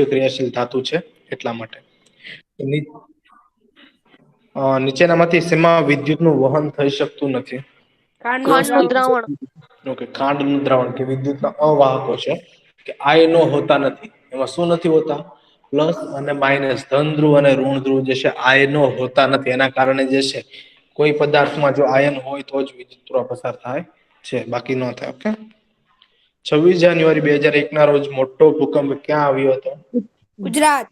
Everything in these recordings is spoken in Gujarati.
ક્રિયાશીલ ધાતુ છે એટલા માટે. નીચેનામાંથી શેમાં વિદ્યુતનું વહન થઈ શકતું નથી? ખાંડનું દ્રાવણ. ઓકે, ખાંડનું દ્રાવણ કે વિદ્યુતના અવાહકો છે કે આયનો હોતા નથી. એમાં શું નથી હોતા? પ્લસ અને માઇનસ, ધન ધ્રુવ અને ઋણ ધ્રુવ જે છે આયનો હોતા નથી. એના કારણે જે છે કોઈ પદાર્થમાં જો આયન હોય તો જ વિદ્યુતપ્રવાહ પસાર થાય છે, બાકી ન થાય. ઓકે. 26 જાન્યુઆરી 2001 ના રોજ મોટો ભૂકંપ ક્યાં આવ્યો હતો? ગુજરાત.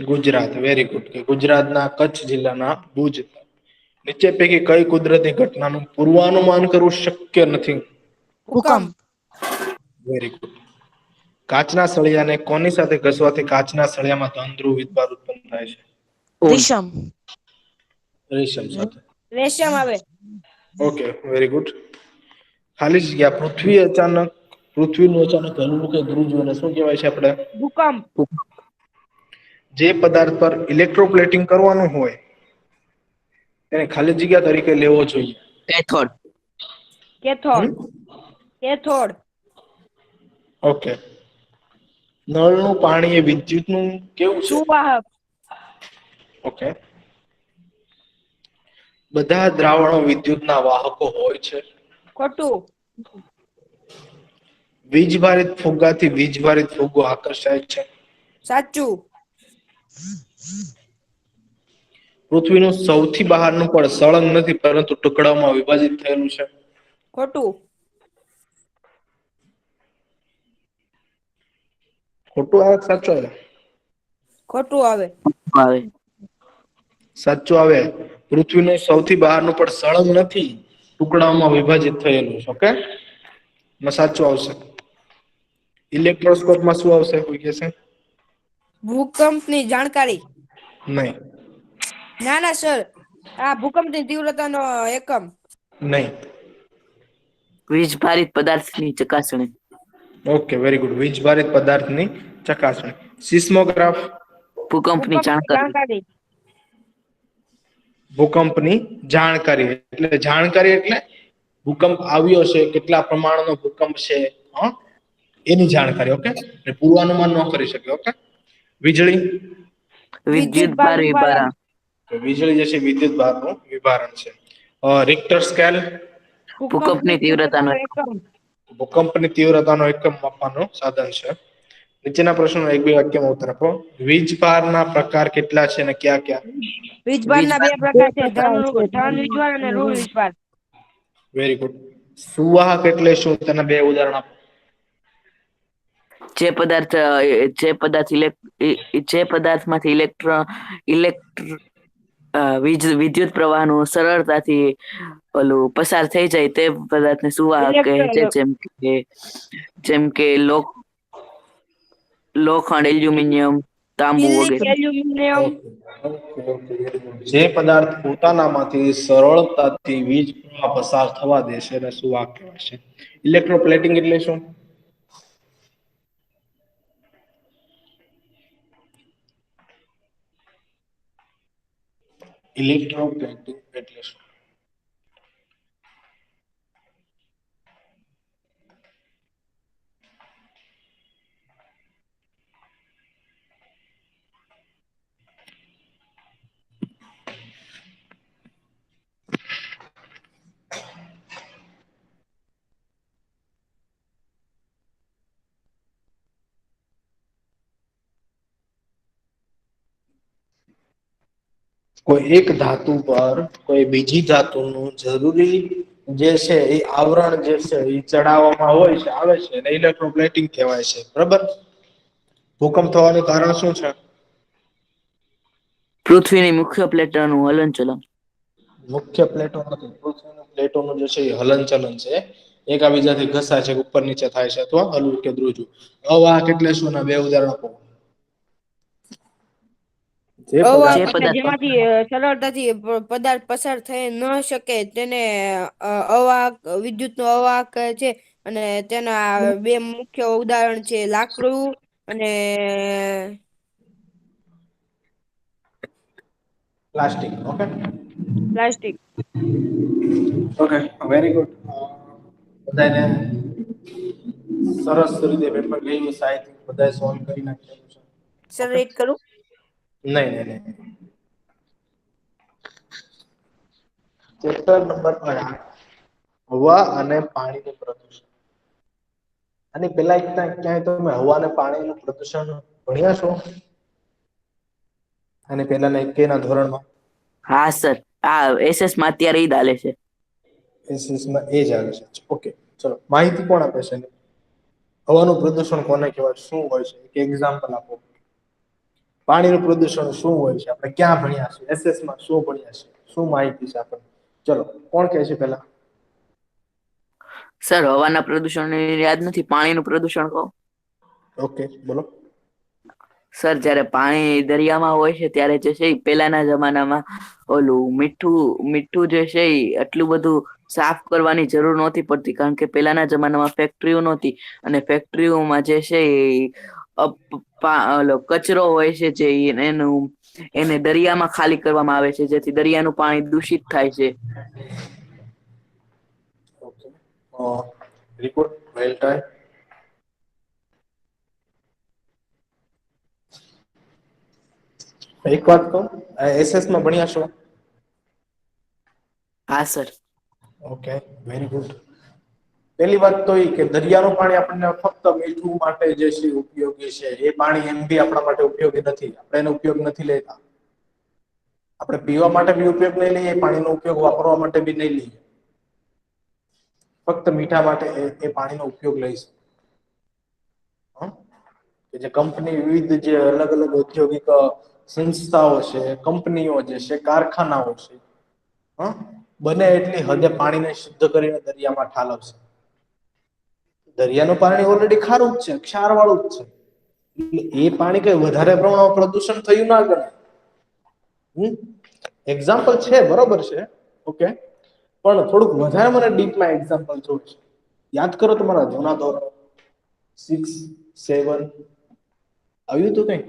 ગુજરાત. Very good. કે ગુજરાતના કચ્છ જિલ્લાના ભુજ. નીચે પૈકી કઈ કુદરતી ઘટનાનું પૂર્વાનુમાન કરવું શક્ય નથી? ભૂકંપ. Very good. કાચના સળિયાને કોની સાથે ઘસવાથી કાચના સળિયામાં ધન ધ્રુવ વીજભાર ઉત્પન્ન થાય છે? રેશમ. રેશમ સાથે. રેશમ આવે. Okay, very good. ખાલી જગ્યા. પૃથ્વીનું અચાનક હલવું કે ધ્રુજવું એને શું કહેવાય છે આપણે? ભૂકંપ. જે પદાર્થ પર ઇલેક્ટ્રોપ્લેટિંગ કરવાનું હોય તેને ખાલી જગ્યા તરીકે લેવો જોઈએ. કેથોડ. હમ? કેથોડ. ઓકે. નળનું પાણી એ વિદ્યુતનું કેવું છે? સુવાહક. ઓકે. બધા દ્રાવણો વિદ્યુતના વાહકો હોય છે? ખોટું. વીજભારિત ફુગ્ગાથી વીજભારિત ફુગ્ગો આકર્ષાય છે? સાચું. પૃથ્વીનું સૌથી બહારનું પડ સળંગ નથી પરંતુ ટુકડાઓમાં વિભાજિત થયેલું છે? ખોટું. ખોટું આવે કે સાચું આવે? ખોટું આવે. આવે. સાચું આવે. પૃથ્વીનું સૌથી બહારનું પડ સળંગ નથી, ટુકડાઓમાં વિભાજિત થયેલું છે. ઓકે. એમાં સાચું આવશે. ઇલેક્ટ્રોસ્કોપમાં શું આવશે? કોઈ કહેશે? ભૂકંપની જાણકારી. નહીં. ના ના સર, આ ભૂકંપની તીવ્રતાનો એકમ. નહીં. વીજભારિત પદાર્થની ચકાસણી. Okay, very good. વીજભારિત પદાર્થની ચકાસણી. સિસ્મોગ્રાફ. ભૂકંપની જાણકારી. ભૂકંપની જાણકારી એટલે ભૂકંપ આવ્યો છે, કેટલા પ્રમાણનો ભૂકંપ છે, એની જાણકારી. ઓકે. પૂર્વાનુમાન ન કરી શકે. ઓકે. વીજળી. વિદ્યુત ભાર વિભારણ. વીજળી જે છે વિદ્યુત ભારનું વિભારણ છે. Richter scale. ભૂકંપની તીવ્રતાનો ભૂકંપની તીવ્રતાનો એકમ માપવાનું સાધન છે. નીચેના પ્રશ્નોનો એક બે વાક્યમાં ઉત્તર આપો. વીજભારના પ્રકાર કેટલા છે અને કયા કયા? વીજભારના બે પ્રકાર છે, ધન વીજભાર અને ઋણ વીજભાર. Very good. સુવાહક એટલે શું? તેના બે ઉદાહરણ આપો. જે પદાર્થમાંથી વિદ્યુત પ્રવાહનું સરળતાથી ઓલું પસાર થઈ જાય તે પદાર્થને સુવાહક કહે છે. જેમ કે લોખંડ, એલ્યુમિનિયમ, તાંબુ વગેરે. એલ્યુમિનિયમ. જે પદાર્થ પોતાનામાંથી સરળતાથી વીજ પ્રવાહ પસાર થવા દેશે એને સુવાહક કહેવાય છે. ઇલેક્ટ્રોપ્લેટિંગ એટલે શું? ઇલેક્ટ્રોપ્લેટિંગ એટલે શું? કોઈ એક ધાતુ પર કોઈ બીજી ધાતુનું જરૂરી જે છે એ આવરણ જે છે એ ચડાવવામાં હોય છે, આવે છે, અને ઇલેક્ટ્રોપ્લેટિંગ કહેવાય છે. બરાબર. ભૂકંપ થવાનું કારણ શું છે? પૃથ્વીની મુખ્ય પ્લેટોનું હલનચલન. મુખ્ય પ્લેટો નથી, પૃથ્વીની પ્લેટોનું જે છે એ હલનચલન છે. એકાબીજાથી ઘસાય છે, ઉપર નીચે થાય છે, અથવા હલવું કે ધ્રુજવું. અવાહક એટલે શું? બે ઉદાહરણ આપો. અવાહક એટલે જેમાંથી સરળતાથી પદાર્થ પસાર થઈ ન શકે તેને અવાહક, વિદ્યુતનો અવાહક કહે છે. અને તેના બે મુખ્ય ઉદાહરણ છે, લાકડું અને plastic. Okay. Plastic. Okay, very good. બધાને સરસ રીતે પેપર ગયું, સાહેબ. બધા સોલ્વ કરી નાખ્યું. સર રીડ કરું? નહીં. ચેપ્ટર નંબર 8 હવા અને પાણીનું પ્રદૂષણ. અને પેલા ક્યાંય તમે હવા અને પાણીનું પ્રદૂષણ ભણ્યા છો? અને પેલાના 1 ના ધોરણમાં? હા સર, આ SS માં અત્યારે ઈ જ હાલે છે. SS માં એ જ આવે છે. ઓકે, ચલો માહિતી કોણ આપે છે? હવાનું પ્રદૂષણ કોને કહેવાય? શું હોય છે? એક એક્ઝામ્પલ આપો. પાણીનું પ્રદૂષણ શું હોય છે? આપણે ક્યાં ભણ્યા છે? SS માં શું ભણ્યા છે? શું માહિતી છે આપણને? ચલો કોણ કહે છે પેલા? સર હવાના પ્રદૂષણ યાદ નથી, પાણીનું પ્રદૂષણ કહો. ઓકે બોલો. સર જ્યારે પાણી દરિયામાં હોય છે ત્યારે જે છે પેલાના જમાનામાં ઓલું મીઠું જે છે એટલું બધું સાફ કરવાની જરૂર નહોતી પડતી, કારણ કે પેલાના જમાનામાં ફેક્ટરીઓ નહોતી અને ફેક્ટરીઓમાં જે છે કચરો હોય છે જે એને દરિયામાં ખાલી કરવામાં આવે છે, જેથી દરિયાનું પાણી દૂષિત થાય છે. Okay, report well done. એક વાત કહું, SS માં ભણ્યા છો? હા સર. Okay, very good. પેલી વાત તો એ કે દરિયાનું પાણી આપણને ફક્ત મીઠું માટે જે છે ઉપયોગી છે, એ પાણી એમ બી આપણા માટે ઉપયોગી નથી. આપણે એનો ઉપયોગ નથી લેતા. આપણે પીવા માટે બી ઉપયોગ નહીં લઈએ, પાણીનો ઉપયોગ વાપરવા માટે બી નહીં લઈએ. ફક્ત મીઠા માટે એ પાણીનો ઉપયોગ લઈ છે. કે જે કંપની વિવિધ જે અલગ અલગ ઔદ્યોગિક સંસ્થાઓ છે, કંપનીઓ જે છે, કારખાનાઓ છે, બને એટલી હદે પાણીને શુદ્ધ કરીને દરિયામાં ઠાલવશે. દરિયાનું પાણી ઓલરેડી ખારું જ છે, ક્ષાર વાળું જ છે. એટલે એ પાણી કઈ વધારે પ્રમાણમાં પ્રદૂષણ થયું ના ગણાય. એક્ઝામ્પલ છે, બરોબર છે, ઓકે. પણ થોડુંક વધારે મને ડીપમાં એક્ઝામ્પલ જોવું છે. યાદ કરો તમારા જૂના ધોરણ 6, 7 આવ્યું હતું કઈ?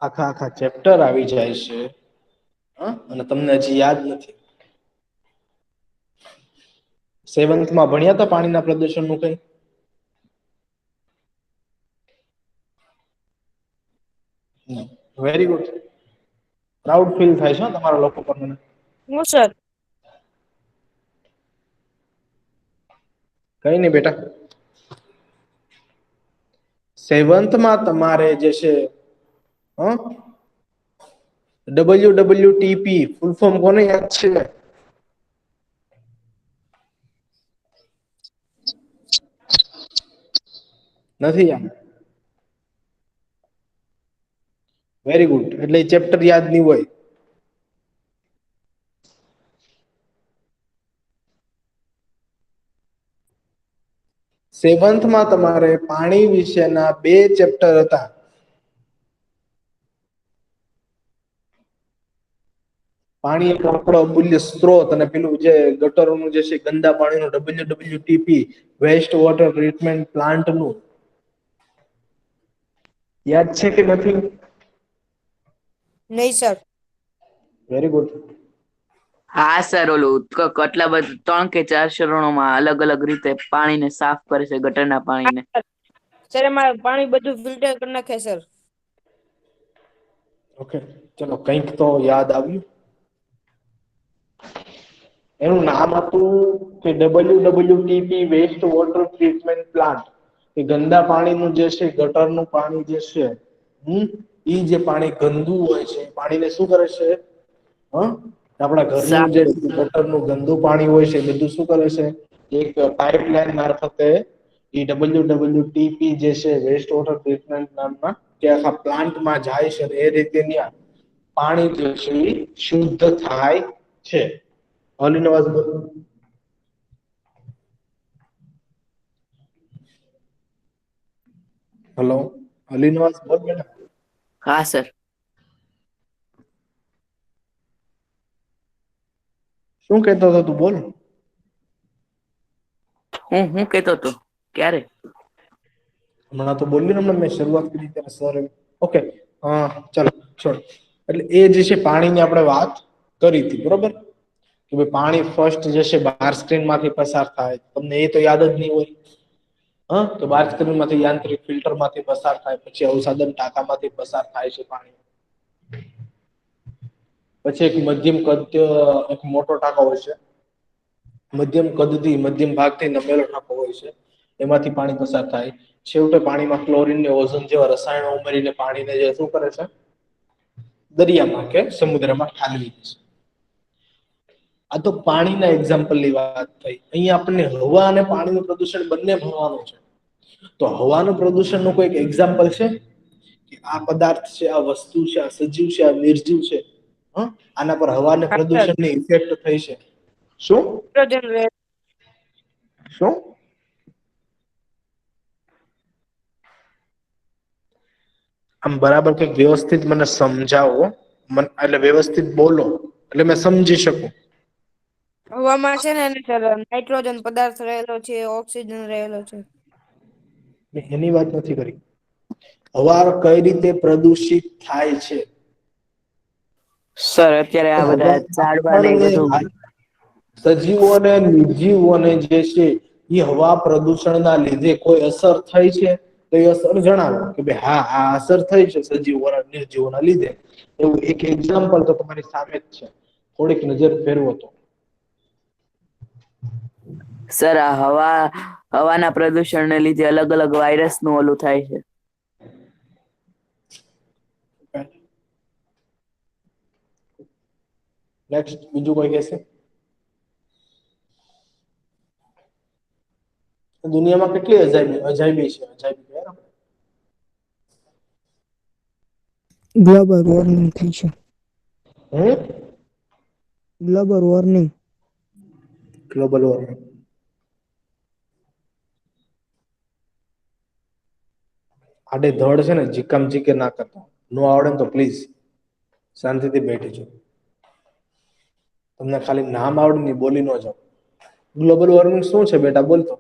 આખા ચેપ્ટર આવી જાય છે, અને તમને હજી યાદ નથી. 7th માં ભણ્યા હતા પાણીના પ્રદૂષણનું કઈ? Very good. પ્રાઉડ ફીલ થાય છે તમારા લોકો પર મને. હું સર? કઈ નઈ બેટા. 7th માં તમારે જે છે WWTP ફૂલ ફોર્મ કોને યાદ છે? નથી યાદ? Very good. એટલે એ ચેપ્ટર યાદ નહીં હોય. સેવન્થમાં તમારે પાણી વિશેના 2 ચેપ્ટર હતા. પાણી એક આપણો અમૂલ્ય સ્ત્રોત, અને પેલું જે ગટરોનું જે છે ગંદા પાણીનું WWTP વેસ્ટ વોટર ટ્રીટમેન્ટ પ્લાન્ટનું યાદ છે કે નથી? નહીં સર. Very good. હા સર, ઓલું કેટલા બધા 3 કે 4 ચરણોમાં અલગ અલગ રીતે પાણીને સાફ કરે છે, ગટરના પાણીને. સર એમાં પાણી બધું ફિલ્ટર કરી નાખે સર. ઓકે, ચલો કંઈક તો યાદ આવ્યું. એનું નામ હતું કે WWTP waste water treatment plant. એ ગંદા પાણીનું જે છે, ગટરનું પાણી જે છે, ઈ જે પાણી ગંદુ હોય છે, પાણીને શું કરે છે? આપણા ઘરનું સાફ. જે ગટરનું ગંદુ પાણી હોય છે, બધું શું કરે છે? એક પાઇપલાઇન મારફતે WWTP જે છે વેસ્ટ વોટર ટ્રીટમેન્ટ નામના કે આખા પ્લાન્ટમાં જાય છે, એ રીતે ત્યાં પાણી જે છે એ શુદ્ધ થાય છે. ઓલી નો અવાજ બોલો. હેલો, અલી નો અવાજ બોલ બેટા. હા સર. શું કહેતો હતો તું? બોલ. હું કહેતો હતો ક્યારે? હમણાં તો બોલ્યું ને, હમણાં મેં શરૂઆત કરી ત્યારે સર. ઓકે, ચાલો છોડ. એટલે એ જે છે પાણીની આપણે વાત કરી હતી, બરોબર? કે ભાઈ પાણી ફર્સ્ટ જે છે બાર સ્ક્રીન માંથી પસાર થાય, તમને એ તો યાદ જ નહીં હોય. હા, તો બાર સ્ક્રીન માંથી યાંત્રિક ફિલ્ટર માંથી પસાર થાય, પછી અવસાદન ટાંકામાંથી પસાર થાય છે પાણી. પછી એક મધ્યમ કદ એક મોટો ટાંકો હોય છે, મધ્યમ કદથી મધ્યમ ભાગથી નમેલો ટાંકો હોય છે, એમાંથી પાણી પસાર થાય. છેવટે પાણીમાં ક્લોરીન ને ઓઝોન જેવા રસાયણો ઉમેરીને પાણીને જે શું કરે છે, દરિયામાં કે સમુદ્રમાં ઠાલવી દે છે. આ તો પાણીના એક્ઝામ્પલની વાત થઈ. અહીંયા આપણને હવા અને પાણીનું પ્રદૂષણ બંને ભણવાનું છે. તો હવાનું પ્રદૂષણનું કોઈ એક્ઝામ્પલ છે કે આ પદાર્થ છે, આ વસ્તુ છે, આ સજીવ છે, આ નિર્જીવ છે, આના પર હવાને હા સર, પ્રદૂષણની ઇફેક્ટ થઈ છે? શું નાઇટ્રોજન શું આમ બરાબર કંઈક વ્યવસ્થિત મને સમજાવો, એટલે વ્યવસ્થિત બોલો એટલે મેં સમજી શકું. હવામાં છે ને સર નાઇટ્રોજન પદાર્થ રહેલો છે, ઓક્સિજન રહેલો છે. મેં એની વાત નથી કરી. હવા કઈ રીતે પ્રદૂષિત થાય છે? સર અત્યારે આ બધા ઝાડવા ને એ બધું સજીવો અને નિર્જીવોને જે છે એ હવા પ્રદૂષણના લીધે કોઈ અસર થઈ છે? તો એ અસર જણાવો કે ભાઈ હા આ અસર થઈ છે સજીવો અને નિર્જીવોના લીધે. એવું એક એક્ઝામ્પલ તો તમારી સામે જ છે, થોડીક નજર ફેરવો તો. સર આ હવાના પ્રદૂષણને લીધે અલગ અલગ વાયરસ નું ઓલું થાય છે. નેક્સ્ટ બીજું કોઈ કહેશે? દુનિયામાં કેટલી અજાયબી છે? ગ્લોબલ વોર્મિંગ થઈ છે. હમ ગ્લોબલ વોર્મિંગ. Global warming. આડે ધડ છે ને જીકમ જીકે ના કરતા. નો આવડે ને તો પ્લીઝ શાંતિથી બેઠી છો. તમને ખાલી નામ આવડે ને બોલી ન જાવ. ગ્લોબલ વોર્મિંગ શું છે બેટા બોલતો?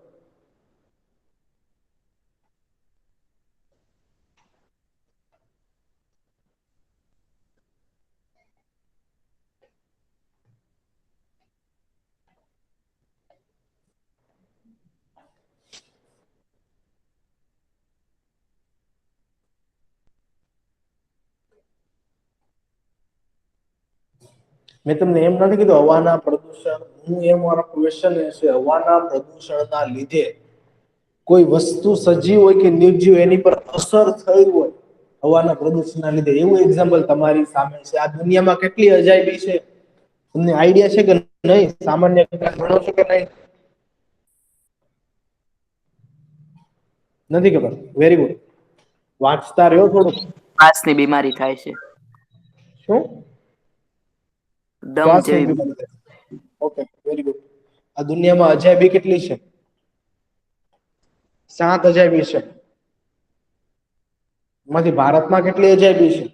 મેં તમને એમ નથી કીધું હવાના પ્રદૂષણ, હું એમ મારો ક્વેશ્ચન એ છે હવાના પ્રદૂષણના લીધે કોઈ વસ્તુ સજીવ હોય કે નિર્જીવ એની પર અસર થઈ હોય હવાના પ્રદૂષણના લીધે, એવું એક્ઝામ્પલ તમારી સામે છે. આ દુનિયામાં કેટલી અજાયબી છે તમને આઈડિયા છે કે નહીં? સામાન્ય ગણો છો કે નહીં? નથી ખબર? વેરી ગુડ, વાંચતા રહ્યો થોડુંક. શ્વાસની બીમારી થાય છે. શું? દમ શ્વાસની જેવી. બીમારી થાય. Okay, very good. આ દુનિયામાં અજાયબી કેટલી છે? 7 અજાયબી છે. એમાંથી ભારતમાં કેટલી અજાયબી છે?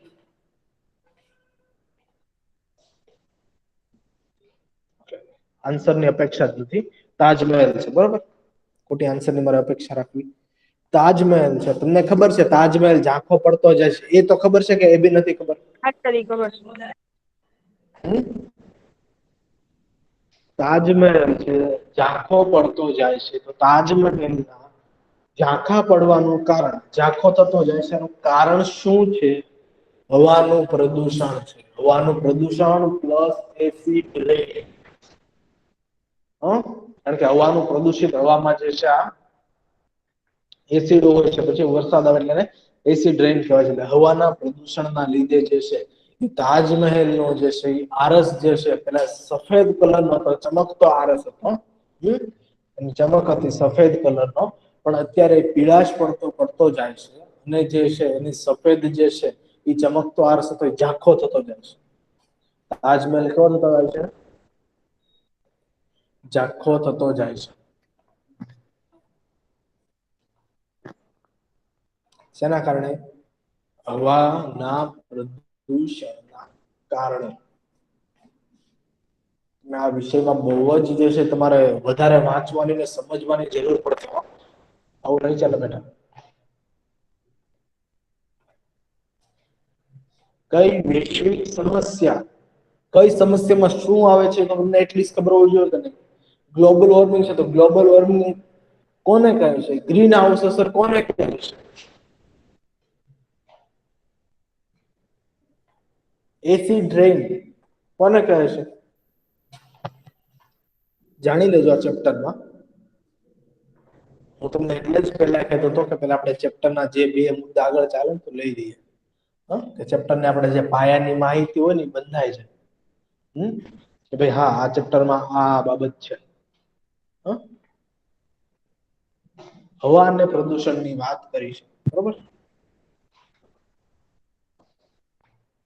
આન્સરની અપેક્ષા જ નથી. તાજમહેલ છે, બરોબર? ખોટી આન્સરની મારે અપેક્ષા રાખવી. તાજમહેલ છે. તમને ખબર છે તાજમહેલ ઝાંખો પડતો જાય છે, એ તો ખબર છે કે એ બી નથી ખબર? ખબર. તાજમહેલ છે ઝાંખો પડતો જાય છે, તો તાજમહેલના ઝાંખા પડવાનું કારણ, ઝાંખો થતો જાય છે એનું કારણ શું છે? હવાનું પ્રદૂષણ છે. હવાનું પ્રદૂષણ પ્લસ એસિડ રેન. કારણ કે હવાનું પ્રદુષિત હવામાં જે છે આ એસિડ હોય છે, પછી વરસાદ આવે એટલે એને એસિડ રેન કહેવાય છે. હવાના પ્રદૂષણના લીધે જે છે તાજમહેલનો જે છે એ આરસ જે છે પેલા સફેદ કલરનો હતો, ચમકતો આરસ હતો. એની ચમક હતી સફેદ કલરનો, પણ અત્યારે પીળાશ પડતો જાય છે અને જે છે એની સફેદ જે છે એ ચમકતો આરસ હતો એ ઝાંખો થતો જાય છે. તાજમહેલ કેવો થતો જાય છે? ઝાંખો થતો જાય છે. શેના કારણે? હવાના પ્રદૂષણના કારણે. આ વિષયમાં બહુ જ જે છે તમારે વધારે વાંચવાની ને સમજવાની જરૂર પડશે. આવું નહીં ચાલે બેટા. કઈ વૈશ્વિક સમસ્યા કઈ સમસ્યામાં શું આવે છે તો તમને એટલીસ્ટ ખબર હોવી જોઈએ કે નહીં. ગ્લોબલ વોર્મિંગ છે તો ગ્લોબલ વોર્મિંગ કોને કહે છે? ગ્રીન હાઉસ અસર કોને કહે છે? એસિડ રેઇન કોને કહે છે? જાણી લેજો આ ચેપ્ટરમાં. હું તમને એટલે જ પહેલા કહેતો હતો કે પહેલા આપણે ચેપ્ટરના જે બે મુદ્દા આગળ ચાલે તો લઈ લઈએ. કે ચેપ્ટરને આપણે જે પાયાની માહિતી હોય ને એ બંધાય છે. કે ભાઈ હા આ ચેપ્ટરમાં આ બાબત છે. હવા અને પ્રદૂષણની વાત કરી છે, બરોબર.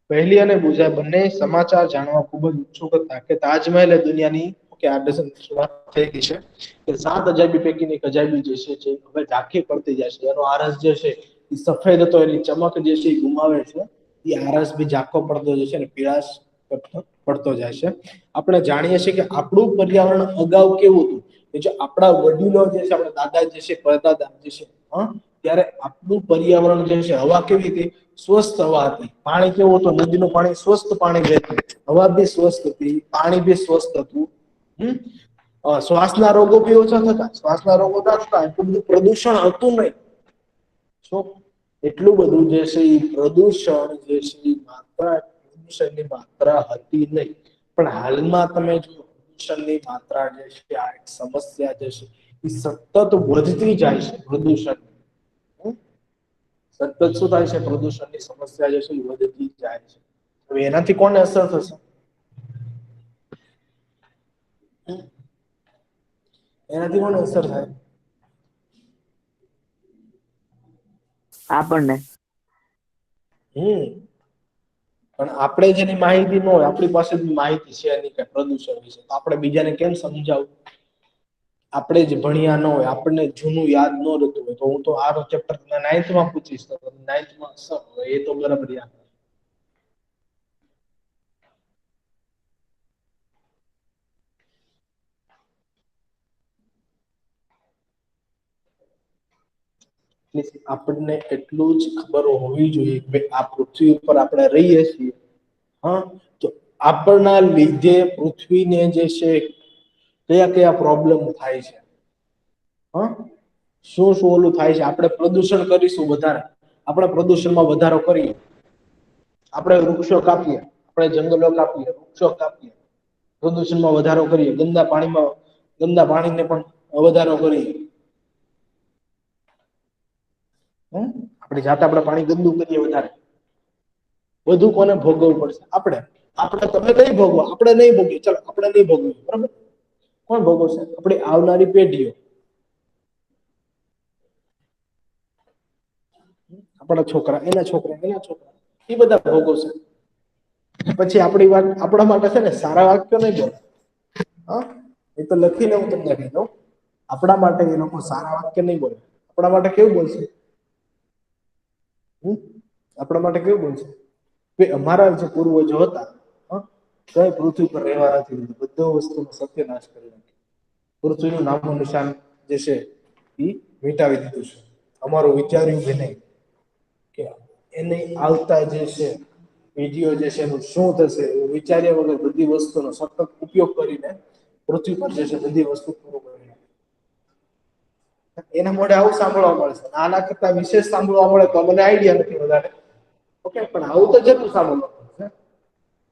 પહેલી અને બીજા બંને સમાચાર જાણવા ખૂબ જ ઉત્સુક હતા કે તાજમહેલ એ દુનિયાની કે આ શરૂઆત થઈ ગઈ છે કે 7 અજાયબી પૈકીની એક અજાયબી જે છે હવે ઝાંખી પડતી જાય છે. એનો આરસ જે છે એ સફેદ હતો, એની ચમક જે છે એ ગુમાવે છે. એ આરસ બી ઝાંખો પડતો જાય છે અને પીળાશ પડતો જાય છે. આપણે જાણીએ છીએ કે આપણું પર્યાવરણ અગાઉ કેવું હતું કે જો આપણા વડીલો જે છે, આપણા દાદા જે છે, પરદાદા જે છે, ત્યારે આપણું પર્યાવરણ જે છે, હવા કેવી હતી? સ્વસ્થ હવા હતી. પાણી કેવું હતું? નદીનું પાણી સ્વસ્થ પાણી વહેતું. હવા બી સ્વસ્થ હતી, પાણી બી સ્વસ્થ હતું. શ્વાસના રોગો બી ઓછા થતા. શ્વાસના રોગો ના થતા, એટલું બધું પ્રદૂષણ હતું નહીં. શું એટલું બધું જે છે એ પ્રદૂષણ જે છે પ્રદૂષણની માત્રા હતી નહીં. પણ હાલમાં તમે જો પ્રદૂષણની માત્રા જે છે આ એક સમસ્યા જે છે એ સતત વધતી જાય છે. પ્રદૂષણ સતત શું થાય છે? પ્રદૂષણની સમસ્યા જે છે એ વધતી જાય છે. હવે એનાથી કોને અસર થશે? એનાથી કોને અસર થાય? આપણને. પણ આપણે જેની માહિતી ન હોય, આપણી પાસે માહિતી છે નહીં કે પ્રદૂષણ વિશે, તો આપણે બીજાને કેમ સમજાવું? આપણે જ ભણ્યા ન હોય, આપણને જૂનું યાદ ન રહેતું હોય, તો હું તો આ ચેપ્ટર 9th માં પૂછીશ તો 9th માં એ તો બરાબર યાદ. આપણને એટલું જ ખબર હોવી જોઈએ કે આ પૃથ્વી ઉપર આપણે રહીએ છીએ, તો આપણના લીધે પૃથ્વીને જે છે કયા કયા પ્રોબ્લેમ થાય છે, શું શું ઓલું થાય છે. આપણે પ્રદૂષણ કરીશું વધારે, આપણે પ્રદૂષણમાં વધારો કરીએ, આપણે વૃક્ષો કાપીએ, આપણે જંગલો કાપીએ, વૃક્ષો કાપીએ, પ્રદૂષણમાં વધારો કરીએ, ગંદા પાણીને પણ વધારો કરીએ. આપણે જાતે આપણે પાણી ગંદુ કરીએ વધારે, બધું કોને ભોગવવું પડશે? આપણે તમે નહીં ભોગવો, આપણે નહીં ભોગવીએ, ચાલો આપણે નહીં ભોગવીએ, બરાબર. કોણ ભોગવશે? આપણી આવનારી પેઢીઓ, આપણા છોકરા, એના છોકરા, એના છોકરા, એ બધા ભોગવશે. પછી આપણી વાત આપણા માટે છે ને સારા વાક્યો નહીં બોલે. એ તો લખીને હું તમને કહી દઉં, આપણા માટે એ લોકો સારા વાક્ય નહીં બોલે. આપણા માટે કેવું બોલશે? આપણા માટે કેવું બોલશે? કે અમારા જે પૂર્વજો હતા, કઈ પૃથ્વી પર રહેવા નથી દીધું, બધો વસ્તુનો સત્યનાશ કરી નાખ્યો. પૃથ્વીનું નામનું નિશાન જે છે એ મિટાવી દીધું છે. અમારું વિચાર્યું કે નહીં કે એને આવતા જે છે પેઢીઓ જે છે એનું શું થશે, એવું વિચાર્યા વગર બધી વસ્તુનો સતત ઉપયોગ કરીને પૃથ્વી પર જે છે બધી વસ્તુ પૂરું કરી. એના મોઢે આવું સાંભળવા મળે છે. આના કરતા વિશેષ સાંભળવા મળે તો મને આઈડિયા નથી વધારે. ઓકે, પણ આવું તો જરૂર સાંભળવા મળે.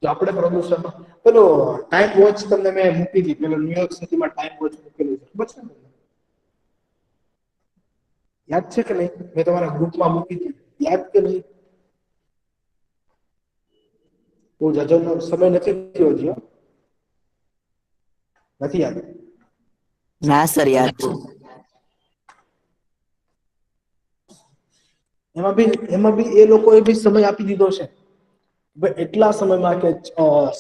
જો આપણે પ્રદૂષણ પેલો ટાઈમ વોચ તમને મેં મૂકી હતી, પેલો ન્યુયોર્ક સિટીમાં ટાઈમ વોચ મૂકેલું છે, ખબર છે ને? યાદ છે કે નહીં? મેં તમારા ગ્રુપમાં મૂકી હતી, યાદ કે નહીં? બહુ જાજો સમય નથી થયો હજી, નથી યાદ? ના સર, યાદ છે. એમાં બી એ લોકોએ બી સમય આપી દીધો છે. એટલા સમયમાં કે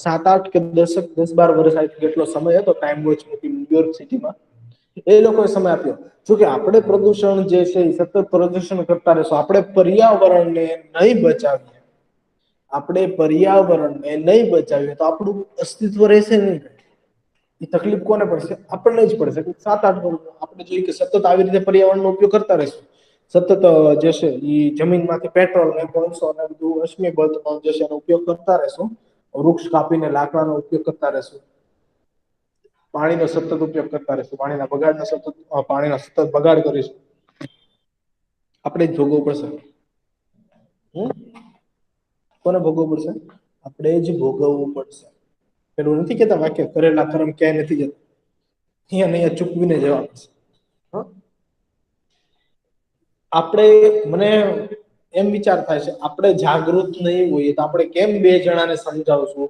7-8 કે 10-12 વર્ષ કેટલો સમય હતો ટાઈમ વોચ મૂકી ન્યુયોર્ક સિટીમાં, એ લોકોએ સમય આપ્યો. જો કે આપણે પ્રદૂષણ જે છે એ સતત પ્રદૂષણ કરતા રહેશું, આપણે પર્યાવરણને નહીં બચાવીએ, આપણે પર્યાવરણને નહીં બચાવીએ તો આપણું અસ્તિત્વ રહેશે નહીં. એ તકલીફ કોને પડશે? આપણને જ પડશે. 7-8 વર્ષ આપણે જોઈએ કે સતત આવી રીતે પર્યાવરણનો ઉપયોગ કરતા રહેશું, સતત જે છે એ જમીનમાંથી પેટ્રોલ ને કોલસો ને બધું અશ્મિ બળતણનો જે છે એનો ઉપયોગ કરતા રહેશું, વૃક્ષ કાપીને લાકડાનો ઉપયોગ કરતા રહેશું, પાણીનો સતત ઉપયોગ કરતા રહેશું, પાણીનો સતત બગાડ કરીશું, આપણે જ ભોગવવું પડશે. કોને ભોગવવું પડશે? આપણે જ ભોગવવું પડશે. પેલું નથી કેતા વાક્ય, કરેલા કર્મ ક્યાંય નથી જતા, અહીંયા ને અહીંયા ચૂકવીને જવા પડશે. આપણે, મને એમ વિચાર થાય છે, આપણે જાગૃત નહીં હોઈએ તો આપણે કેમ બે જણાને સમજાવશું?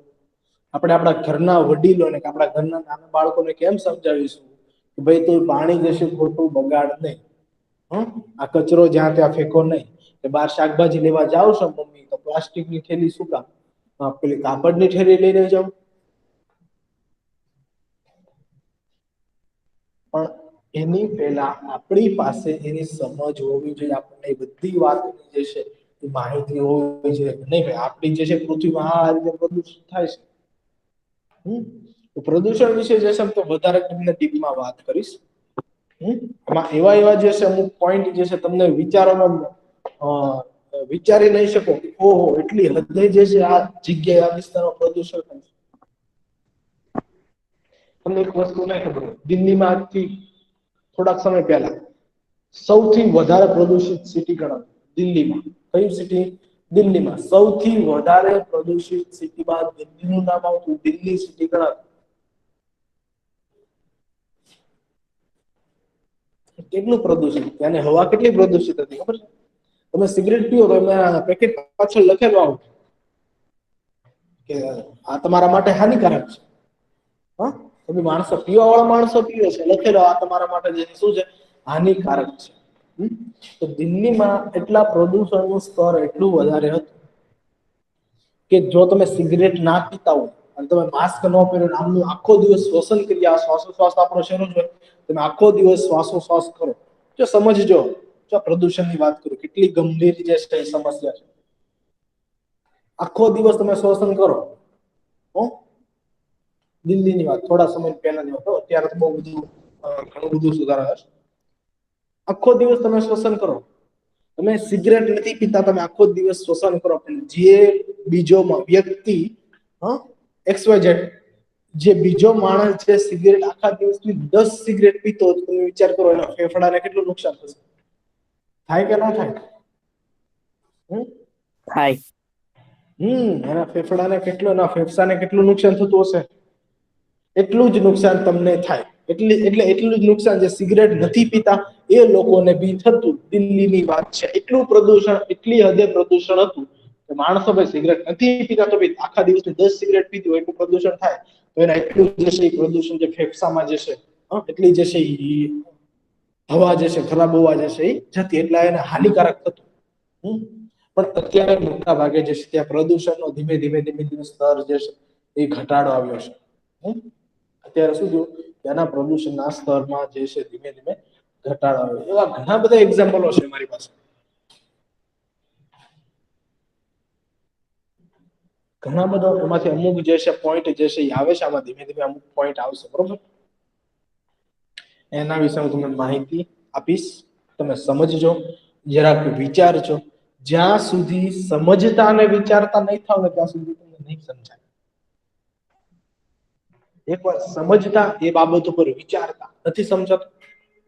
આપણે આપણા ઘરના વડીલોને કે આપણા ઘરના નાના બાળકોને કેમ સમજાવીશું કે ભાઈ તું પાણી જશે ખોટું બગાડ નહીં, આ કચરો જ્યાં ત્યાં ફેંકો નહીં, કે બહાર શાકભાજી લેવા જાવ છો મમ્મી તો પ્લાસ્ટિકની થેલી શું કામ, પેલી કાપડની થેલી લઈને જાવ. પણ એની પહેલા આપણી પાસે એની સમજ હોવી જોઈએ, આપણને બધી વાતની જે છે એ માહિતી હોવી જોઈએ. નહીં ભાઈ, આપણી જે છે પૃથ્વીમાં આ રીતે પ્રદૂષિત થાય છે. પ્રદૂષણ વિશે જે છે તો વધારે તમને ડીપમાં વાત કરીશ. એમાં એવા જે છે અમુક પોઈન્ટ જે છે તમને વિચારોમાં વિચારી નહીં શકો, ઓહો એટલી હદે જે છે આ જગ્યાએ આ વિસ્તારમાં પ્રદૂષણ થાય છે. તમને એક વસ્તુ નહીં ખબર હોય, દિલ્હીમાં આજથી થોડાક સમય પહેલા સૌથી વધારે પ્રદૂષિત સિટી ગણાતી દિલ્હીમાં. કઈ સિટી? દિલ્હીમાં. સૌથી વધારે પ્રદૂષિત સિટીમાં દિલ્હીનું નામ આવતું, દિલ્હી સિટી ગણાતું. કેટલું પ્રદૂષિત, ત્યાંની હવા કેટલી પ્રદૂષિત હતી ખબર છે? તમે સિગરેટ પીઓ તો એમાં પેકેટ પાછળ લખેલું આવે કે આ તમારા માટે હાનિકારક છે. તમે માણસો, પીવા વાળા માણસો પીવે છે, લખેલો આ તમારા માટે જે શું છે, હાનિકારક છે. તો દિલ્હીમાં એટલા પ્રદૂષણનું સ્તર એટલું વધારે હતું કે જો તમે સિગરેટ ના પીતા હો અને તમે માસ્ક ન પહેરો, આમનું આખો દિવસ શ્વસન ક્રિયા, શ્વાસોશ્વાસ આપણો શરૂ જ હોય, તમે આખો દિવસ શ્વાસોશ્વાસ કરો, જો સમજજો, જો પ્રદૂષણની વાત કરું કેટલી ગંભીર જે છે એ સમસ્યા છે. આખો દિવસ તમે શ્વસન કરો, દિલ્હીની વાત થોડા સમય પહેલાની વાત, અત્યારે તો બહુ બધું ઘણું બધું સુધારા છે. આખો દિવસ તમે શ્વસન કરો, તમે સિગરેટ નથી પીતા, તમે આખો દિવસ શ્વસન કરો, પણ જે બીજો વ્યક્તિ XYZ જે બીજો માણસ છે સિગરેટ આખા દિવસની 10 સિગરેટ પીતો, તમે વિચાર કરો એના ફેફડાને કેટલું નુકસાન થશે? થાય કે ન થાય? થાય. એના ફેફડાને કેટલું, એના ફેફસાને કેટલું નુકસાન થતું હશે? એટલું જ નુકસાન તમને થાય. એટલું જ નુકસાન જે સિગરેટ નથી પીતા એ લોકોને બી થતું. દિલ્હીની વાત છે. એટલું પ્રદૂષણ, એટલી હદે પ્રદૂષણ હતું કે માણસો ભાઈ સિગરેટ નથી પીતા તો બી આખા દિવસની 10 સિગરેટ પીતી હોય એટલું પ્રદૂષણ થાય તો એના એટલું જે છે પ્રદૂષણ જે ફેફસામાં જે છે એટલી જે છે હવા જે છે, ખરાબ હવા જે છે એ જતી, એટલે એને હાનિકારક થતું. પણ અત્યારે મોટા ભાગે જે છે ત્યાં પ્રદૂષણનો ધીમે ધીમે સ્તર જે છે એ ઘટાડો આવ્યો છે. અત્યારે શું થયું, ત્યાંના પ્રદૂષણના સ્તરમાં જે છે ધીમે ધીમે ઘટાડો આવ્યો. એવા ઘણા બધા એક્ઝામ્પલો છે મારી પાસે, ઘણા બધા. એમાંથી અમુક જે છે પોઈન્ટ જે છે એ આવે છે, આમાં ધીમે ધીમે અમુક પોઈન્ટ આવશે, બરોબર? એના વિશે હું તમને માહિતી આપીશ, તમે સમજજો, જરાક વિચારજો. જ્યાં સુધી સમજતા અને વિચારતા નહીં થાવ ને ત્યાં સુધી તમને નહીં સમજાય. એકવાર સમજતા એ બાબત ઉપર વિચારતા નથી સમજાતું,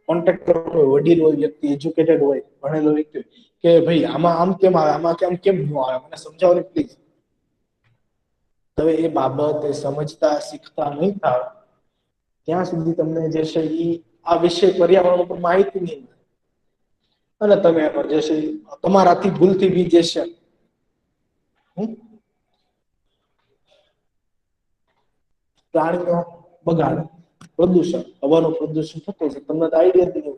કોન્ટેક્ટ કરો, વડીલ હોય, વ્યક્તિ એજ્યુકેટેડ હોય, ભણેલો વ્યક્તિ કે ભાઈ આમાં આમ કેમ આવે, આમાં કેમ ન આવે, મને સમજાવો ને પ્લીઝ. હવે એ બાબત સમજતા શીખતા નહીં થાવ ત્યાં સુધી તમને જે છે એ આ વિષય પર્યાવરણ ઉપર માહિતી નહીં મળે, અને તમે જે છે તમારાથી ભૂલથી બી જે છે પ્રાણીનો બગાડ, પ્રદૂષણ, હવાનું પ્રદૂષણ થતું છે, તમને તો આઈડિયા જ નહીં.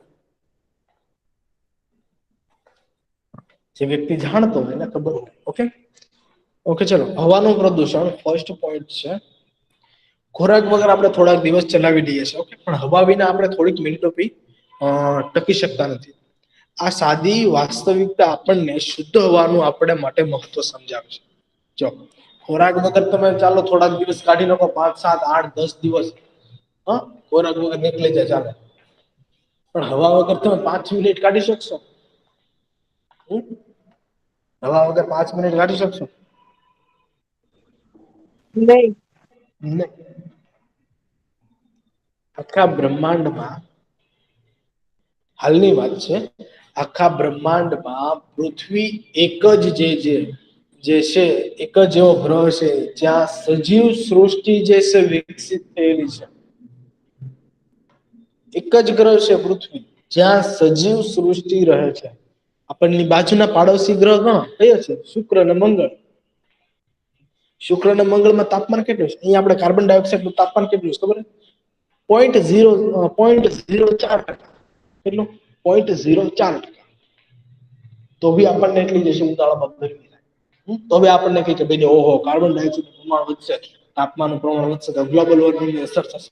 જે વ્યક્તિ જાણતો હોય એને ખબર હોય. ઓકે ચલો, હવાનું પ્રદૂષણ ફર્સ્ટ પોઈન્ટ છે. ખોરાક વગર આપણે થોડાક દિવસ ચલાવી દઈએ છીએ, ઓકે, પણ હવા વિના આપણે થોડીક મિનિટો બી ટકી શકતા નથી. આ સાદી વાસ્તવિકતા આપણને શુદ્ધ હવાનું આપણે માટે મહત્વ સમજાવે છે. જો ખોરાક વગર તમે ચાલો થોડાક દિવસ કાઢી નાખો, 5, 7, 8, 10 દિવસ, ખોરાક વગર નીકળી જાય ચાલે, પણ હવા વગર તમે 5 મિનિટ કાઢી શકશો? હવા વગર 5 મિનિટ કાઢી શકશો? નહીં. નહીં. આખા બ્રહ્માંડમાં હાલની વાત છે, આખા બ્રહ્માંડમાં પૃથ્વી એક જ જે છે એક જ એવો ગ્રહ છે જ્યાં સજીવ સૃષ્ટિ જે છે વિકસિત થયેલી છે. એક જ ગ્રહ છે પૃથ્વી જ્યાં સજીવ સૃષ્ટિ રહે છે. આપણની બાજુના પાડોશી ગ્રહ કયો છે? શુક્ર અને મંગળ. શુક્ર અને મંગળમાં તાપમાન કેટલું છે? અહીંયા આપણે કાર્બન ડાયોક્સાઇડ નું તાપમાન કેટલું છે ખબર છે? 0.04%. કેટલું? 0.04%. તો બી આપણને એટલી જશે ઉતાળામાં ગરમી થાય. તો બી આપણને કહે કે ભાઈ ઓહો કાર્બન ડાયોક્સાઇડ નું પ્રમાણ વધશે, તાપમાનનું પ્રમાણ વધશે તો ગ્લોબલ વોર્મિંગની અસર થશે.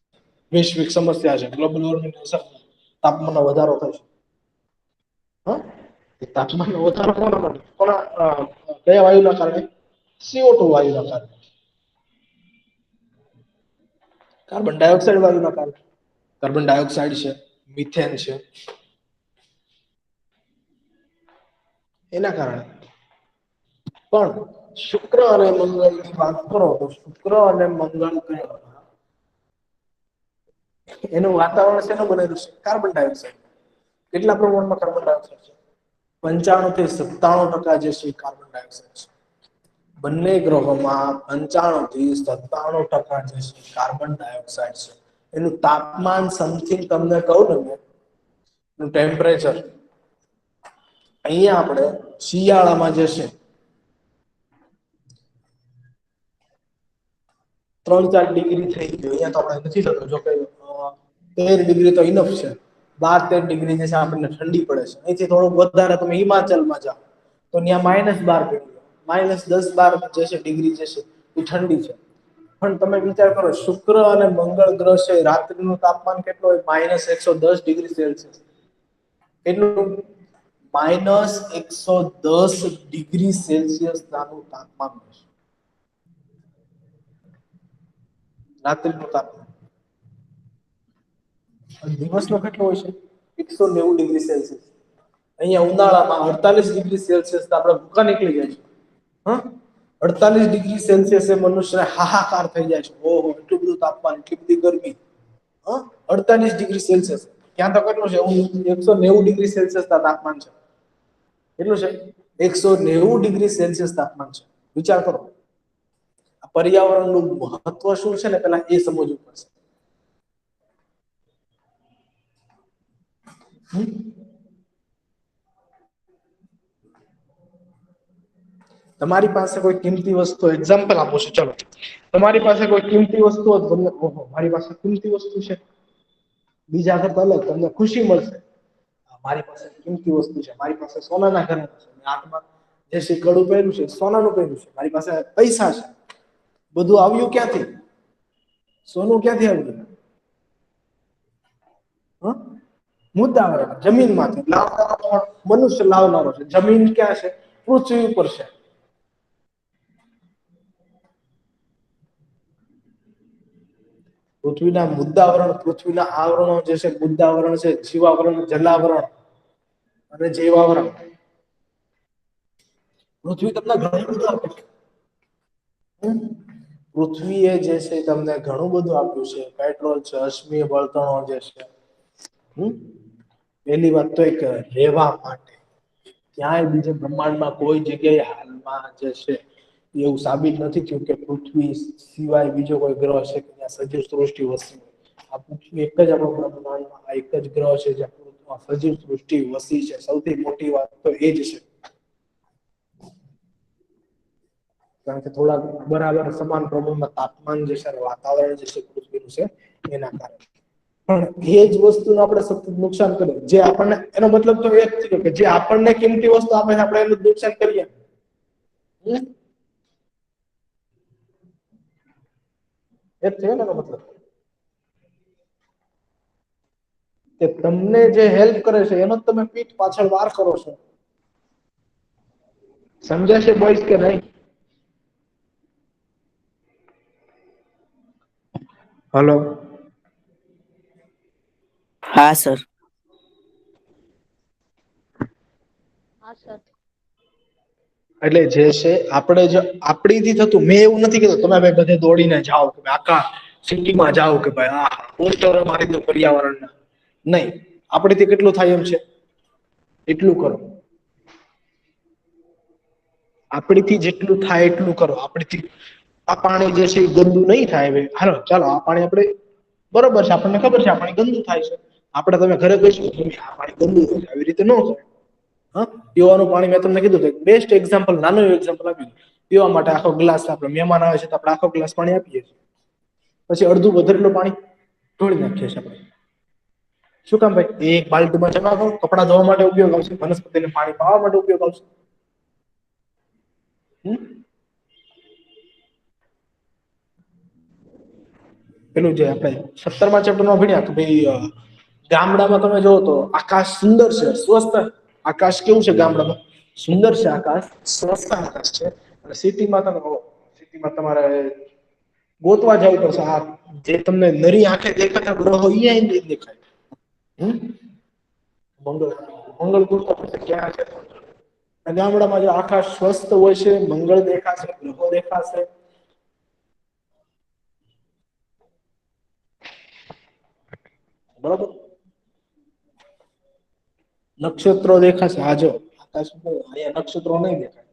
વૈશ્વિક સમસ્યા છે, ગ્લોબલ વોર્મિંગની અસર તાપમાનમાં વધારો થશે. તાપમાનમાં વધારો કોના માટે? કયા વાયુના કારણે? CO2 વાયુના કારણે. કાર્બન ડાયોક્સાઇડ વાયુના કારણે. કાર્બન ડાયોક્સાઇડ છે, મિથેન છે, એના કારણે. પણ શુક્ર અને મંગળની વાત કરો તો શુક્ર અને મંગળ ગ્રહ એનું વાતાવરણ શેનું બનેલું છે? Carbon dioxide. કેટલા પ્રમાણમાં કાર્બન ડાયોક્સાઇડ છે? 95 થી 97% જે છે કાર્બન ડાયોક્સાઇડ છે. બંને ગ્રહોમાં 95 થી 97% જે છે કાર્બન ડાયોક્સાઇડ છે. એનું તાપમાન સમથિંગ તમને કહું ને એનું ટેમ્પરેચર અહીંયા આપણે શિયાળામાં જે છે 3-4 ડિગ્રી થઈ ગયું. અહીંયા તો આપણે નથી થતું, જો કે 13 ડિગ્રી તો ઇનફ છે. 12-13 ડિગ્રી જે છે આપણને ઠંડી પડે છે. અહીંથી થોડુંક વધારે તમે હિમાચલમાં જાઓ તો ત્યાં -12 -10-12 જે છે ડિગ્રી જે છે એ ઠંડી છે. પણ તમે વિચાર કરો શુક્ર અને મંગળ ગ્રહ છે, રાત્રિનું તાપમાન કેટલું હોય? -110 ડિગ્રી સેલ્સિયસ. એટલું -110 ડિગ્રી સેલ્સિયસ તાપમાન હોય છે રાત્રિનું તાપમાન. દિવસનો કેટલો હોય છે? 190 ડિગ્રી સેલ્સિયસ. અહીંયા ઉનાળામાં 48 ડિગ્રી સેલ્સિયસ તો આપણે ભૂકા નીકળી જાય છે. 48 ડિગ્રી સેલ્સિયસ એ મનુષ્યને હાહાકાર થઈ જાય છે. ઓહો એટલું બધું તાપમાન, એટલી બધી ગરમી. 48 ડિગ્રી સેલ્સિયસ. ત્યાં તો કેટલું છે? 190 ડિગ્રી સેલ્સિયસ તાપમાન છે. કેટલું છે? 190 ડિગ્રી સેલ્સિયસ તાપમાન છે. વિચાર કરો. પર્યાવરણનું મહત્વ શું છે ને પેલા એ સમજવું પડશે. તમારી પાસે કોઈ કિંમતી વસ્તુ, એક્ઝામ્પલ આપું છું, ચલો તમારી પાસે કોઈ કિંમતી વસ્તુ હોય તમને ઓહો મારી પાસે કિંમતી વસ્તુ છે, બીજા કરતા અલગ તમને ખુશી મળશે. મારી પાસે કિંમતી વસ્તુ છે, મારી પાસે સોનાના ઘરેણા છે, હાથમાં જે છે કડું પહેર્યું છે સોનાનું પહેર્યું છે, મારી પાસે પૈસા છે. બધું આવ્યું ક્યાંથી? સોનું ક્યાંથી આવ્યું? મુદ્દાવરણ, જમીનમાંથી. લાવનારો કોણ? મનુષ્ય લાવનારો છે. જમીન ક્યાં છે? પૃથ્વી ઉપર છે. પૃથ્વીના મુદ્દાવરણ, પૃથ્વીના આવરણો જે છે, મુદ્દાવરણ છે, જીવાવરણ, જલાવરણ અને જૈવાવરણ. પૃથ્વી તમને ઘણું બધું આપે છે. પૃથ્વીએ જે છે તમને ઘણું બધું આપ્યું છે. પેટ્રોલ છે, અશ્મિય બળતણો જે છે. પહેલી વાત તો એક રહેવા માટે. ક્યાંય બીજે બ્રહ્માંડમાં કોઈ જગ્યાએ હાલમાં જે છે એવું સાબિત નથી થયું કે પૃથ્વી સિવાય બીજો કોઈ ગ્રહ છે કે જ્યાં સજીવ સૃષ્ટિ વસે. આ પૃથ્વી એક જ આપણો બ્રહ્માંડમાં આ એક જ ગ્રહ છે જ્યાં સજીવ સૃષ્ટિ વસી છે. સૌથી મોટી વાત તો એ જ છે. કારણ કે થોડા બરાબર સમાન પ્રમાણમાં તાપમાન જે છે, વાતાવરણ જે છે પૃથ્વીનું છે એના કારણે. પણ એ જ વસ્તુનું આપણે સતત નુકસાન કરીએ, જે આપણને, એનો મતલબ તો એ જ થયો કે જે આપણને કિંમતી વસ્તુ આપે છે આપણે એનું નુકસાન કરીએ. એ જ થયો ને એનો મતલબ. કે તમને જે હેલ્પ કરે છે એનો જ તમે પીઠ પાછળ વાર કરો છો. સમજાય છે બોયસ કે નહીં? હલો. હા સર. એટલે જે છે આપણે જે આપણીથી થતું, મેં એવું નથી કીધું તમે ભાઈ બધે દોડીને જાઓ કે આખા સિટીમાં જાઓ કે ભાઈ આ પોસ્ટરો મારી દો પર્યાવરણના. નહીં, આપણેથી કેટલું થાય એમ છે એટલું કરો. આપણીથી જેટલું થાય એટલું કરો. આપણીથી આ પાણી જે છે એ ગંદુ નહીં થાય. હવે હાલો ચાલો આ પાણી આપણે બરોબર છે, આપણને ખબર છે આ પાણી ગંદુ થાય છે. આપણે તમે ઘરે કહીશું આ પાણી ગંદુ થાય, આવી રીતે ન થાય. હા, પીવાનું પાણી મેં તમને કીધું કે બેસ્ટ એક્ઝામ્પલ, નાનું એવું એક્ઝામ્પલ આપ્યું. પીવા માટે આખો ગ્લાસ, આપણે મહેમાન આવે છે તો આપણે આખો ગ્લાસ પાણી આપીએ છીએ, પછી અડધું વધેલું પાણી ઢોળી નાખીએ છીએ આપણે. શું કામ ભાઈ? એક બાલ્ટીમાં જમા કરો, કપડાં ધોવા માટે ઉપયોગ આવશે, વનસ્પતિને પાણી પાવા માટે ઉપયોગ આવશે. પેલું જે આપણે 17મા ચેપ્ટરમાં ભણ્યા કે ભાઈ ગામડામાં તમે જોવો તો આકાશ સુંદર છે, સ્વસ્થ આકાશ. કેવું છે ગામડામાં? સુંદર છે આકાશ, સ્વસ્થ આકાશ છે. અને સિટીમાં તમે સિટીમાં તમારે ગોતવા જવું પડશે. આ જે તમને નરી આંખે દેખાતા ગ્રહો ઈ નહીં દેખાય. મંગળ મંગળ ગોતવા પડશે ક્યાં છે. ગામડામાં જો આકાશ સ્વસ્થ હોય છે, મંગળ દેખાશે, ગ્રહો દેખાશે. બરોબર, નક્ષત્રો દેખાશે. આ જો આકાશ અહીંયા નક્ષત્રો નહીં દેખાય.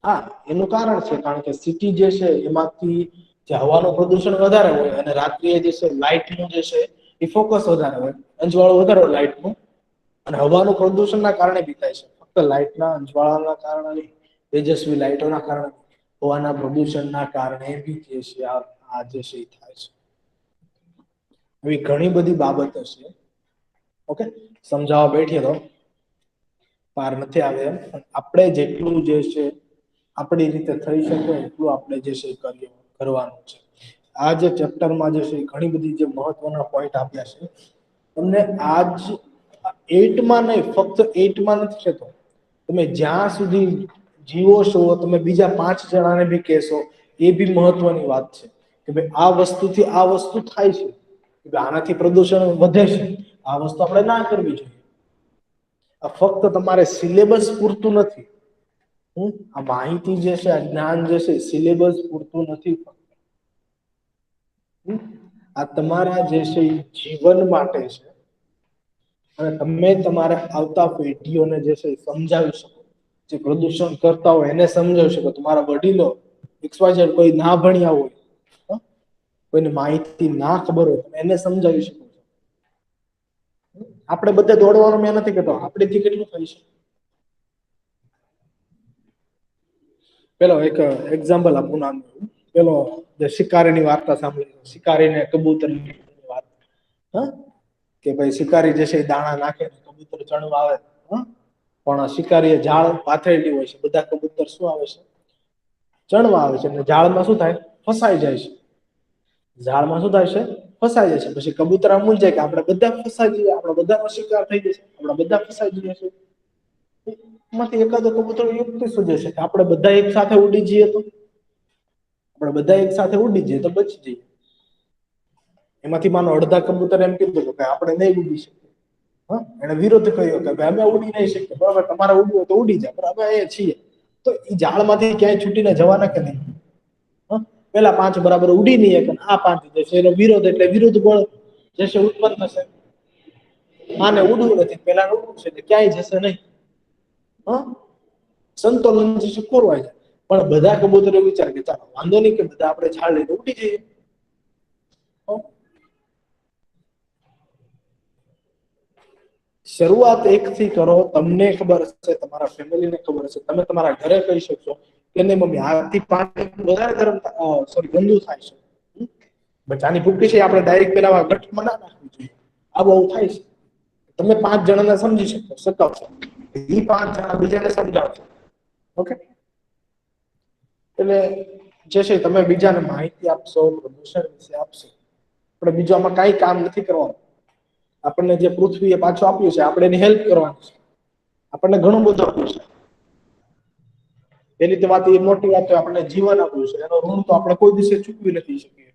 હા, એનું કારણ છે કારણ કે સિટી જે છે એમાંથી જે હવાનું પ્રદૂષણ વધારે હોય અને રાત્રિએ જે છે લાઇટનું જે છે એ ફોકસ વધારે હોય, અંજવાળું વધારે હોય લાઇટનું, અને હવાનું પ્રદૂષણના કારણે બી થાય છે. ફક્ત લાઇટના અંજવાળાના કારણે, તેજસ્વી લાઇટોના કારણે, હવાના પ્રદૂષણના કારણે બી જે છે આ જે છે એ થાય છે. એવી ઘણી બધી બાબતો છે. ઓકે, સમજાવવા બેઠીએ તો પાર નથી આવે એમ. આપણે જેટલું જે છે આપણી રીતે થઈ શકે એટલું આપણે જે છે કરવાનું છે. આ જે ચેપ્ટરમાં જે છે ઘણી બધી જે મહત્વના પોઈન્ટ આપ્યા છે. તમને આજ 8માં નહીં, ફક્ત 8માં નથી કહેતો, તમે જ્યાં સુધી જીવો છો તમે બીજા 5 જણાને બી કહેશો, એ બી મહત્વની વાત છે કે ભાઈ આ વસ્તુથી આ વસ્તુ થાય છે, આનાથી પ્રદૂષણ વધે છે, આ વસ્તુ આપણે ના કરવી જોઈએ. આ ફક્ત તમારે સિલેબસ પૂરતું નથી. આ માહિતી જે છે, આ જ્ઞાન જે છે સિલેબસ પૂરતું નથી. આ તમારા જે છે એ જીવન માટે છે. અને તમે તમારા આવતા પેઢીઓને જે છે સમજાવી શકો, જે પ્રદૂષણ કરતા હોય એને સમજાવી શકો. તમારા વડીલો XYZ કોઈ ના ભણ્યા હોય, કોઈને માહિતી ના ખબર હોય, એને સમજાવી શકો. આપણે બધે દોડવાનું મેં નથી કહેતો, આપણેથી કેટલું થઈ છે. પેલો એક એક્ઝામ્પલ આપું નાનું. પેલો જે શિકારીની વાર્તા સાંભળી, શિકારીને કબૂતરની વાત. કે ભાઈ શિકારી જે છે એ દાણા નાખે, કબૂતર ચણવા આવે, પણ શિકારીએ જાળ પાથરેલી હોય છે. બધા કબૂતર શું આવે છે? ચણવા આવે છે. અને જાળમાં શું થાય? ફસાઈ જાય છે. ઝાડમાં શું થાય છે? ફસાઈ જાય છે. પછી કબૂતર મૂંઝાય કે આપણે બધા ફસાઈ જઈએ, આપણે બધાનો શિકાર થઈ જશે, આપણે બધા ફસાઈ જઈએ છીએ. એમાંથી એકાદો કબૂતર યુક્તિ સૂજે છે કે આપણે બધા એક સાથે ઉડી જઈએ તો, આપણે બધા એક સાથે ઉડી જઈએ તો બચી જઈએ. એમાંથી માનો અડધા કબૂતર એમ કીધું કે આપણે નહીં ઉડી શકીએ. એને વિરોધ કર્યો કે ભાઈ અમે ઉડી નહીં શકીએ. બરાબર, તમારે ઉડવું હોય તો ઉડી જાય, પણ અમે અહીંયા છીએ. તો એ ઝાડમાંથી ક્યાંય છૂટીને જવાના કે નહીં? પેલા 5 બરાબર ઉડી નહીં શકે, આ 5 જે છે એનો વિરોધ, એટલે વિરુદ્ધ બળ જે છે ઉત્પન્ન થશે. આને ઉડવું નથી, પેલા ઉડવું છે, એટલે ક્યાંય જશે નહીં. સંતુલન જે છે ખોરવાય જાય. પણ બધા કબૂતરો વિચાર કે ચાલો વાંધો નહીં કે બધા આપણે ઝાડ લઈને ઉડી જઈએ. શરૂઆત 1 થી કરો. તમને ખબર હશે, તમારા ફેમિલીને ખબર હશે, તમે તમારા ઘરે કહી શકશો કે નહીં મમ્મી આથી પાણી વધારે ગરમ ગંદુ થાય છે. બચાની ભૂકી છે આપણે ડાયરેક્ટ પેલા ગઠમાં ના નાખવી જોઈએ. આ બહુ થાય છે. તમે 5 જણાને સમજી શકાવશો, એ 5 જણા બીજાને સમજાવશો. ઓકે, એટલે જે છે તમે બીજાને માહિતી આપશો, પ્રદૂષણ વિશે આપશો. આપણે બીજું આમાં કાંઈ કામ નથી કરવાનું. આપણને જે પૃથ્વીએ પાછું આપ્યું છે, આપણે એની હેલ્પ કરવાની છે. આપણને ઘણું બધું આપ્યું છે. પેલી તો વાત એ મોટી વાત, આપણને જીવન આપ્યું છે, એનો ઋણ તો આપણે કોઈ દિવસે ચૂકવી નથી શકીએ.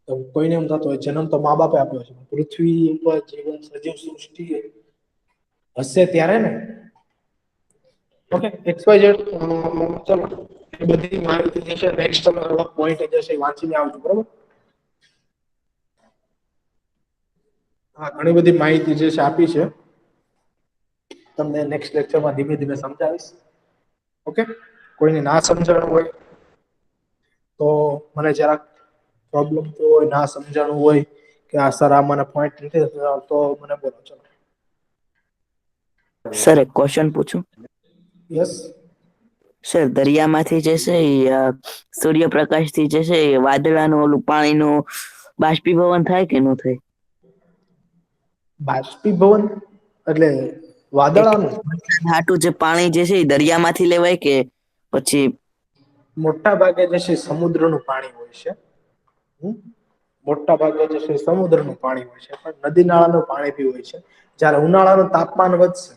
તો કોઈને એમ થતું હોય જન્મ તો મા બાપે આપ્યો છે, પૃથ્વી ઉપર જીવન સજીવ સૃષ્ટિ હશે ત્યારે ને. ઓકે XYZ ચલો એ બધી માહિતી જે છે નેક્સ્ટ તમે પોઈન્ટ જે છે એ વાંચીને આવજો બરોબર. હા ઘણી બધી માહિતી જે છે આપી છે તમને નેક્સ્ટ લેક્ચરમાં ધીમે ધીમે સમજાવીશ. ઓકે કોઈને ના સમજાણું હોય તો મને જરાક પ્રોબ્લેમ થયો હોય ના સમજાણું હોય કે આ સર આ મને પોઈન્ટ નથી તો મને બોલો ચલો. સર એક ક્વેશ્ચન પૂછું? યસ. સર દરિયામાંથી જે છે સૂર્યપ્રકાશ થી જે છે વાદળાનું ઓલું પાણીનું બાષ્પીભવન થાય કે ન થાય? બાષ્પીભવન એટલે વાદળાનું હાટું જે પાણી જે છે એ દરિયામાંથી લેવાય કે પછી? મોટા ભાગે જે છે સમુદ્રનું પાણી હોય છે. મોટા ભાગે જે છે સમુદ્રનું પાણી હોય છે પણ નદી નાળાનું પાણી બી હોય છે. જ્યારે ઉનાળાનું તાપમાન વધશે